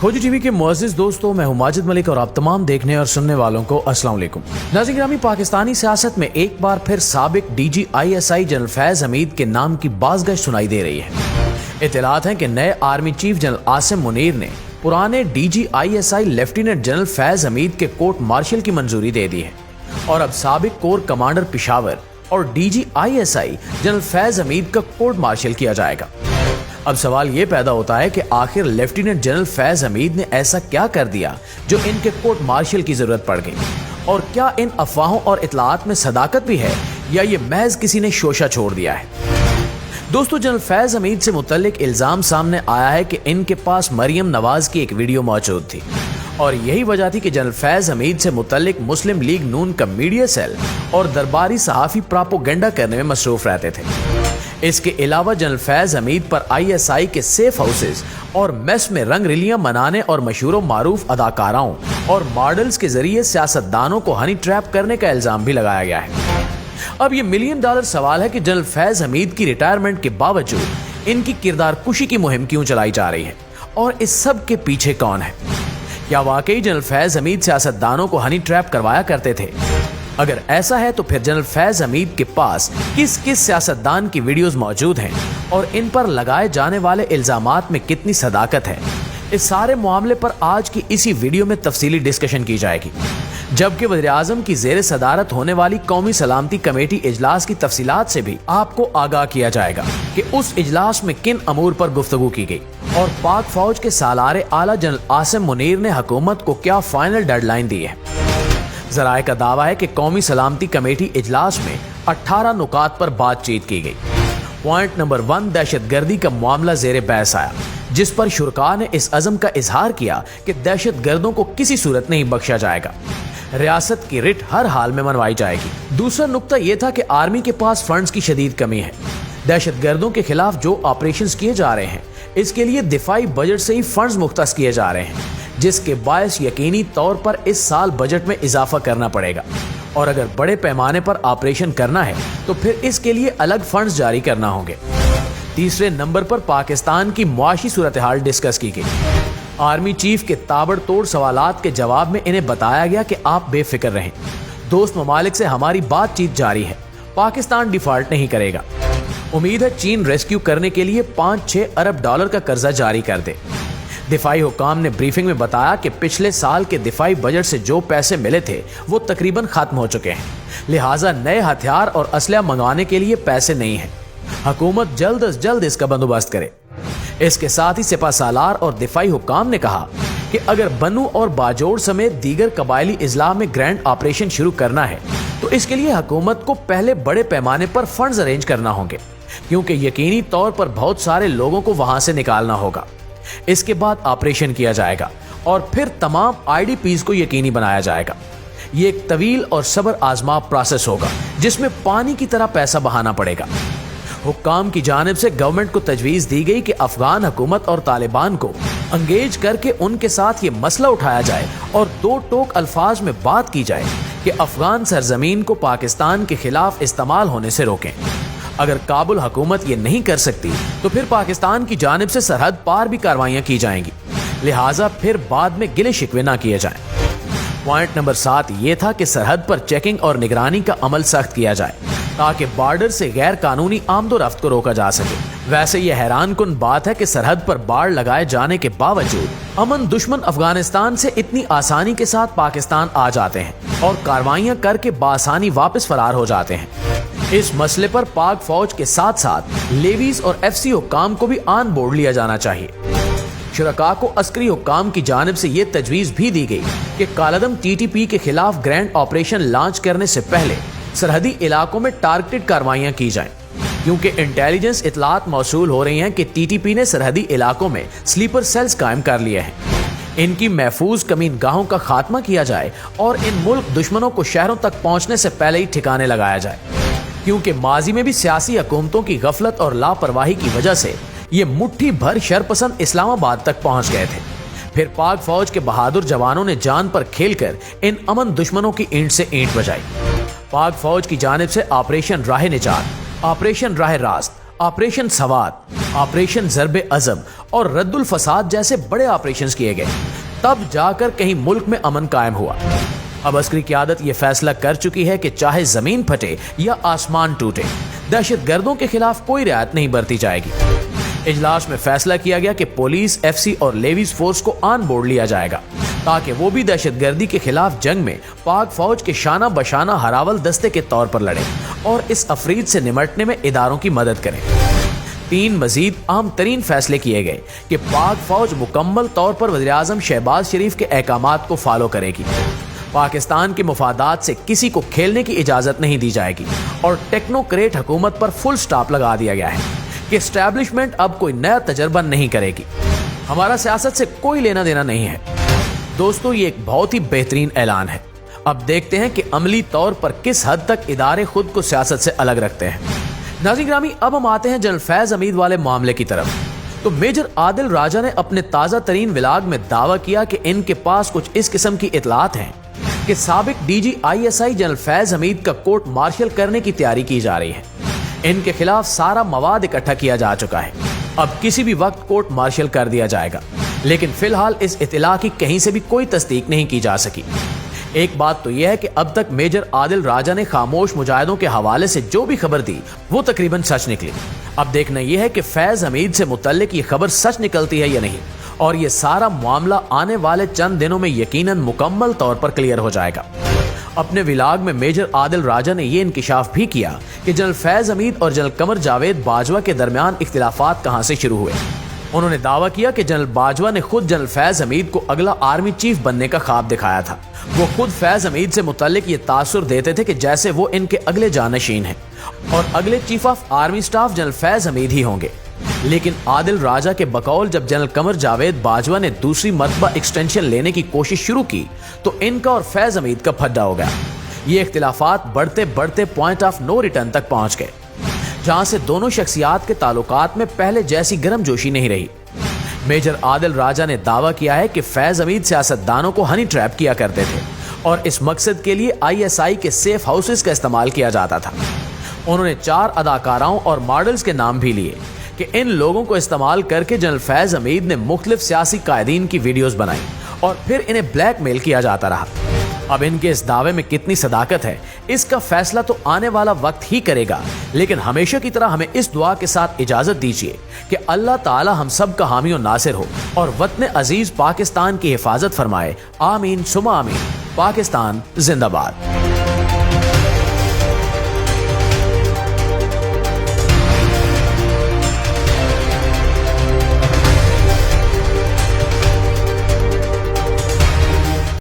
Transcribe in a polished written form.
खोजी टीवी के मुअज़्ज़िज़ दोस्तों, मैं हूं माजिद मलिक और आप तमाम देखने और सुनने वालों को अस्सलाम वालेकुम। नाज़रीन गिरामी, पाकिस्तानी सियासत में एक बार फिर साबिक DGISI जनरल फैज हमीद के नाम की बाज़गश सुनाई दे रही है। इत्तलात हैं कि नए army chief general Asim Munir ने पुराने DGISI lieutenant general Faiz Hamid के कोर्ट मार्शल की मंजूरी दे दी है और अब साबिक कोर कमांडर पिशावर और DGISI जनरल फैज हमीद का कोर्ट मार्शल किया जाएगा। अब सवाल ये पैदा होता है कि आखिर लेफ्टिनेंट जनरल फैज हमीद ने ऐसा क्या कर दिया जो इनके कोर्ट मार्शल की जरूरत पड़ गई, और क्या इन अफवाहों और इतलात में सदाकत भी है या ये महज किसी ने शोशा छोड़ दिया है। दोस्तों, जनरल फैज हमीद से मुतल्लिक इल्जाम सामने आया है कि इनके पास मरियम नवाज की एक वीडियो मौजूद थी और यही वजह थी कि जनरल फैज हमीद से मुतल्लिक मुस्लिम लीग नून का मीडिया सेल और दरबारी सहाफी प्रोपेगेंडा करने में मसरूफ रहते थे। इसके अलावा जनरल फैज हमीद पर ISI के सेफ हाउसेस और मेस में रंग रलियां मनाने और मशहूर मारूफ अदाकाराओं और मॉडल्स के जरिए सियासतदानों को हनी ट्रैप करने का इल्जाम भी लगाया गया है। अब ये $1 मिलियन सवाल है कि जनरल फैज हमीद की रिटायरमेंट के बावजूद इनकी किरदार कुशी की मुहिम क्यों चलाई जा रही है और इस सब के पीछे कौन है। क्या वाकई जनरल फैज हमीद सियासतदानों को हनी ट्रैप करवाया करते थे? अगर ऐसा है तो फिर जनरल फैज हमीद के पास किस किस सियासतदान की वीडियोस मौजूद हैं और इन पर लगाए जाने वाले इल्जामात में कितनी सदाकत है, इस सारे मामले पर आज की इसी वीडियो में तफसीली डिस्कशन की जाएगी। जबकि वज़ीर-ए-आज़म की जेर सदारत होने वाली कौमी सलामती कमेटी इजलास की तफसीलात से भी आपको आगाह किया जाएगा कि उस इजलास में किन अमूर पर गुफ्तगू की गई और पाक फौज के सालारे आला जनरल आसिम मुनीर ने हुकूमत को क्या फाइनल डेडलाइन दी है। ज़राए का दावा है कि कौमी सलामती कमेटी इजलास में 18 नुकात पर बातचीत की गई। पॉइंट नंबर 1, दहशतगर्दी का मामला जेर बहस आया, जिस पर शुरका ने इस अज़म का इजहार किया कि दहशतगर्दों को किसी सूरत नहीं बख्शा जाएगा, रियासत की रिट हर हाल में मनवाई जाएगी। दूसरा नुक्ता यह था कि आर्मी के पास फंड्स की शदीद कमी है। दहशतगर्दों के खिलाफ जो ऑपरेशंस किए जा रहे हैं इसके लिए दिफाई बजट से ही फंड्स मुख्तस किए जा रहे हैं, जिसके बायस यकीनी तौर पर इस साल बजट में इजाफा करना पड़ेगा और अगर बड़े पैमाने पर ऑपरेशन करना है तो फिर इसके लिए अलग फंड्स जारी करना होंगे। तीसरे नंबर पर पाकिस्तान की मुआशी सूरत हाल डिस्कस की गई। आर्मी चीफ के ताबड़तोड़ सवालात के जवाब में इन्हें बताया गया कि आप बेफिक्र रहें, दोस्त ममालिक से हमारी बातचीत जारी है, पाकिस्तान डिफॉल्ट नहीं करेगा। उम्मीद है चीन रेस्क्यू करने के लिए $5-6 अरब का कर्जा जारी कर दे। दिफाई हुकाम ने ब्रीफिंग में बताया कि पिछले साल के दिफाई बजट से जो पैसे मिले थे वो तकरीबन खत्म हो चुके हैं, लिहाजा नए हथियार और असलहा मंगवाने के लिए पैसे नहीं हैं। हुकूमत जल्द अज जल्द इसका बंदोबस्त करे। इसके साथ ही सिपा सालार और दिफाई हुकाम ने कहा कि अगर बनू और बाजोड़ समेत दीगर कबायली इजला में ग्रैंड ऑपरेशन शुरू करना है तो इसके लिए हुकूमत को पहले बड़े पैमाने पर फंड्स अरेंज करना होंगे, क्योंकि यकीनी तौर पर बहुत सारे लोगों को वहां से निकालना होगा। इसके बाद ऑपरेशन किया जाएगा और फिर तमाम IDPs को यकीनी बनाया जाएगा। ये एक तवील और सब्र आजमा प्रोसेस होगा जिसमें पानी की तरह पैसा बहाना पड़ेगा। हुक्काम की जानिब से गवर्नमेंट को तजवीज दी गई कि अफगान हुकूमत और तालिबान को अंगेज करके उनके साथ ये मसला उठाया जाए और दो टोक अल्फाज में बात की जाए कि अफगान सरजमीन को पाकिस्तान के खिलाफ इस्तेमाल होने से रोकें। अगर काबुल हुकूमत ये नहीं कर सकती तो फिर पाकिस्तान की जानिब से सरहद पार भी कार्रवाइयां की जाएंगी, लिहाजा फिर बाद में गिले शिकवे ना किए जाएं। पॉइंट नंबर 7 ये था कि सरहद पर चेकिंग और निगरानी का अमल सख्त किया जाए ताकि बॉर्डर से गैर कानूनी आमदोरफ्त को रोका जा सके। वैसे ये हैरान कुन बात है कि सरहद पर बाड़ लगाए जाने के बावजूद अमन दुश्मन अफगानिस्तान से इतनी आसानी के साथ पाकिस्तान आ जाते हैं और कार्रवाइयां करके बासानी वापस फरार हो जाते हैं। इस मसले पर पाक फौज के साथ साथ लेवीज और FC हुक्काम को भी ऑन बोर्ड लिया जाना चाहिए। शुरका को अस्करी हुक्काम की जानिब से ये तजवीज भी दी गई कि कालादम TTP के खिलाफ ग्रैंड ऑपरेशन लॉन्च करने से पहले सरहदी इलाकों में टारगेटेड कार्रवाइयां की जाएं, क्योंकि इंटेलिजेंस इतलात मौसूल हो रही हैं कि TTP ने सरहदी इलाकों में स्लीपर सेल्स कायम कर लिए हैं। इनकी महफूज कमीनगाहों का खात्मा किया जाए और इन मुल्क दुश्मनों को शहरों तक पहुंचने से पहले ही ठिकाने लगाया जाए, क्योंकि माजी में भी सियासी हुकूमतों की गफलत और लापरवाही की वजह से ये मुट्ठी भर शरपसंद इस्लामाबाद तक पहुंच गए थे। फिर पाक फौज के बहादुर जवानों ने जान पर खेलकर इन अमन दुश्मनों की ईंट से ईंट बजाई। पाक फौज की जानिब से ऑपरेशन राह निजात, ऑपरेशन राह रास्त ऑपरेशन सवात, ऑपरेशन ज़र्बे अज़म और रद्दुल फसाद जैसे बड़े ऑपरेशंस किए गए, तब जाकर कहीं मुल्क में अमन कायम हुआ। अब अस्करी क़यादत यह फैसला कर चुकी है कि चाहे जमीन फटे या आसमान टूटे, दहशतगर्दों के खिलाफ कोई रियायत नहीं बरती जाएगी। इजलास में फैसला किया गया कि पुलिस, एफसी और लेवीज फोर्स को ऑन बोर्ड लिया जाएगा ताकि वो भी दहशतगर्दी के खिलाफ जंग में पाक फौज के शाना बशाना हरावल दस्ते के तौर पर लड़े और इस अफरीद से निमटने में इदारों की मदद करें। 3 मजीद अहम तरीन फैसले किए गए कि पाक फौज मुकम्मल तौर पर वज़ीर-ए-आज़म शहबाज शरीफ के अहकामात को फॉलो करेगी। पाकिस्तान के मुफादात से किसी को खेलने की इजाजत नहीं दी जाएगी और टेक्नोक्रेट हुकूमत पर फुल स्टॉप लगा दिया गया है कि एस्टैब्लिशमेंट अब कोई नया तजर्बा नहीं करेगी। हमारा सियासत से कोई लेना देना नहीं है। दोस्तों, ये एक बहुत ही बेहतरीन ऐलान है। अब देखते हैं कि अमली तौर पर किस हद तक इदारे खुद को सियासत से अलग रखते हैं। नाज़रीन ग्रामी, अब हम आते हैं जनरल फैज हमीद वाले मामले की तरफ। तो मेजर आदिल राजा ने अपने ताज़ा तरीन व्लॉग में दावा किया कि इनके पास कुछ इस किस्म की इतलात हैं कि साबिक DG ISI general Faiz Hamid का कोर्ट मार्शल करने की तैयारी की जा रही है। इनके खिलाफ सारा मवाद इकट्ठा किया जा चुका है। अब किसी भी वक्त कोर्ट मार्शल कर दिया जाएगा, लेकिन फिलहाल इस इत्तला की कहीं से भी कोई तस्दीक नहीं की जा सकी। एक बात तो यह है कि अब तक मेजर आदिल राजा ने खामोश मुजाहिदों के हवाले से जो भी खबर दी वो तकरीबन सच निकली। अब देखना यह है कि फैज हमीद से मुतल्लिक ये खबर सच निकलती है या नहीं, और ये सारा मामला आने वाले चंद दिनों में यकीनन मुकम्मल तौर पर क्लियर हो जाएगा। अपने व्लॉग में मेजर आदिल राजा ने यह इंकिशाफ भी किया कि जनरल फैज हमीद और जनरल कमर जावेद बाजवा के दरमियान इख्तिलाफात कहां से शुरू हुए। उन्होंने दावा किया कि जनरल बाजवा ने खुद जनरल फैज हमीद को अगला आर्मी चीफ बनने का ख्वाब दिखाया था। वो खुद फैज हमीद से मुतल्लिक ये तासुर देते थे कि जैसे वो इनके अगले जानशीन हैं और अगले chief of army staff general Faiz Hameed ही होंगे। लेकिन आदिल राजा के बकौल जब जनरल कमर जावेद बाजवा ने दूसरी मरतबा एक्सटेंशन लेने की कोशिश शुरू की तो इनका और फैज हमीद का फड्डा हो गया। ये इख्तिलाफात बढ़ते बढ़ते पॉइंट ऑफ नो रिटर्न तक पहुंच गए, जहां से दोनों शख्सियात के ताल्लुकात में पहले जैसी गर्मजोशी नहीं रही। मेजर आदिल राजा ने दावा किया है कि फैज हमीद सियासतदानों को हनी ट्रैप किया करते थे और इस मकसद के लिए ISI के सेफ हाउसेस का इस्तेमाल किया जाता था। उन्होंने 4 अदाकाराओं और मॉडल्स के नाम भी लिए कि इन लोगों को इस्तेमाल करके जनरल फैज हमीद ने मुख्तलिफ सियासी कायदीन की वीडियोस बनाई और फिर इन्हें ब्लैकमेल किया जाता रहा। अब इनके इस दावे में कितनी सदाकत है, इसका फैसला तो आने वाला वक्त ही करेगा, लेकिन हमेशा की तरह हमें इस दुआ के साथ इजाजत दीजिए कि अल्लाह ताला हम सब का हामी और नासिर हो और वतन अजीज पाकिस्तान की हिफाजत फरमाए। आमीन सुमा आमीन। पाकिस्तान जिंदाबाद।